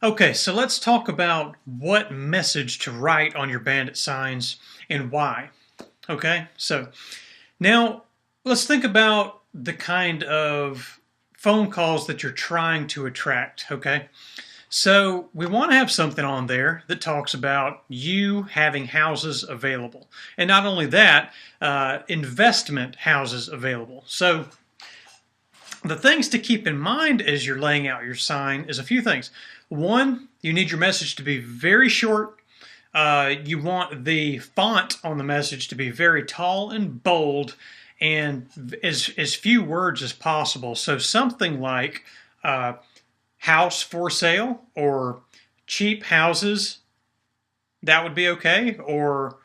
Okay, so let's talk about what message to write on your Bandit signs and why. Okay, so now let's think about the kind of phone calls that you're trying to attract. Okay, so we want to have something on there that talks about you having houses available. And not only that, investment houses available. So the things to keep in mind as you're laying out your sign is a few things. One, you need your message to be very short. You want the font on the message to be very tall and bold and as few words as possible. So something like house for sale or cheap houses, that would be okay. Or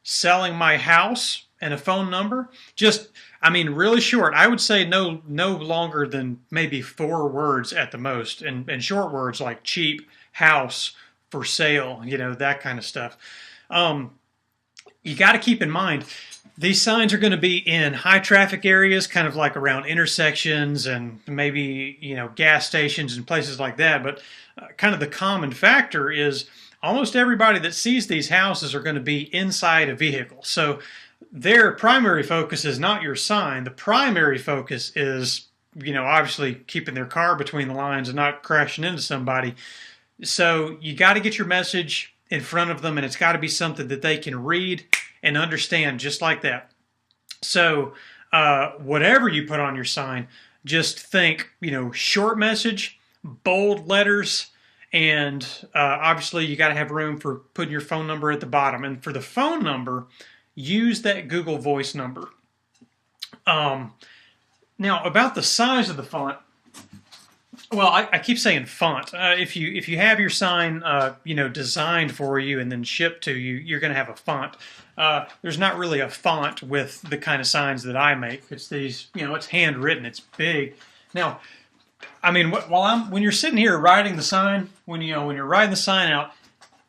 selling my house and a phone number. Just, I mean, really short. I would say no longer than maybe 4 words at the most, and short words like cheap, house, for sale, that kind of stuff. You got to keep in mind these signs are going to be in high traffic areas, kind of like around intersections and maybe gas stations and places like that. But kind of the common factor is almost everybody that sees these houses are going to be inside a vehicle. So their primary focus is not your sign. The primary focus is, obviously keeping their car between the lines and not crashing into somebody. So you got to get your message in front of them, and it's got to be something that they can read and understand just like that. So whatever you put on your sign, just think, short message, bold letters, and obviously you got to have room for putting your phone number at the bottom. And for the phone number, use that Google Voice number. Now, about the size of the font, well, I keep saying font. If you have your sign, designed for you and then shipped to you, you're going to have a font. There's not really a font with the kind of signs that I make. It's these, it's handwritten. It's big. Now, I mean, when you're sitting here writing the sign, when you're writing the sign out,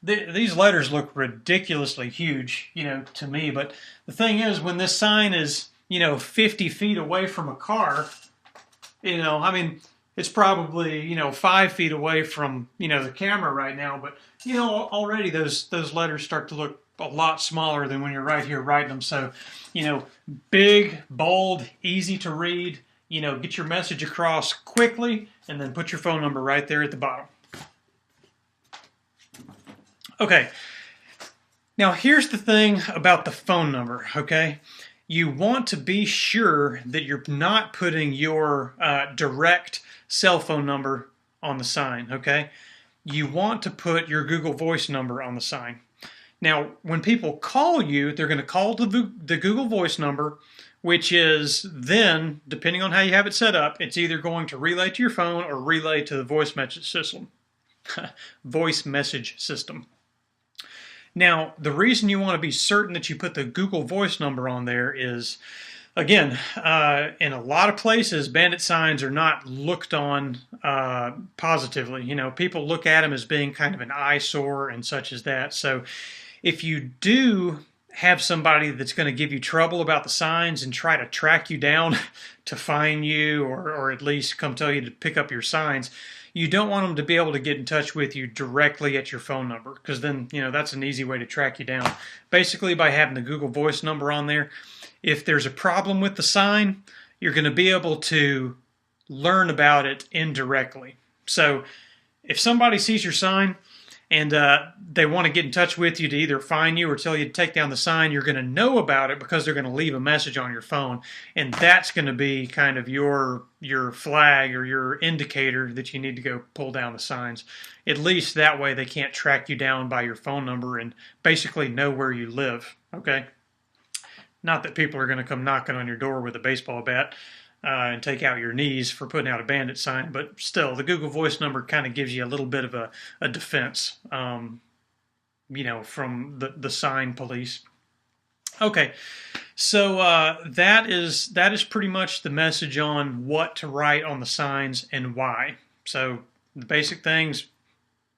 these letters look ridiculously huge, to me. But the thing is, when this sign is, 50 feet away from a car, I mean, it's probably 5 feet away from the camera right now, but already those letters start to look a lot smaller than when you're right here writing them. So big, bold, easy to read. Get your message across quickly, and then put your phone number right there at the bottom. Okay. Now here's the thing about the phone number. Okay. You want to be sure that you're not putting your direct cell phone number on the sign, okay? You want to put your Google Voice number on the sign. Now, when people call you, they're going to call the Google Voice number, which is then, depending on how you have it set up, it's either going to relay to your phone or relay to the voice message system. Voice message system. Now, the reason you want to be certain that you put the Google Voice number on there is, again, in a lot of places, Bandit signs are not looked on positively. People look at them as being kind of an eyesore and such as that. So if you do have somebody that's going to give you trouble about the signs and try to track you down to find you or at least come tell you to pick up your signs, you don't want them to be able to get in touch with you directly at your phone number, because then, that's an easy way to track you down. Basically, by having the Google Voice number on there, if there's a problem with the sign, you're going to be able to learn about it indirectly. So if somebody sees your sign and they want to get in touch with you to either find you or tell you to take down the sign, you're going to know about it because they're going to leave a message on your phone. And that's going to be kind of your flag or your indicator that you need to go pull down the signs. At least that way they can't track you down by your phone number and basically know where you live, okay? Not that people are going to come knocking on your door with a baseball bat and take out your knees for putting out a Bandit sign, but still, the Google Voice number kind of gives you a little bit of a defense, from the sign police. Okay, so that is pretty much the message on what to write on the signs and why. So the basic things: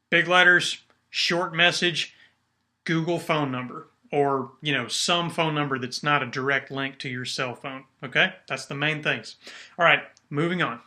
big letters, short message, Google phone number. Or, some phone number that's not a direct link to your cell phone. Okay? That's the main things. All right, moving on.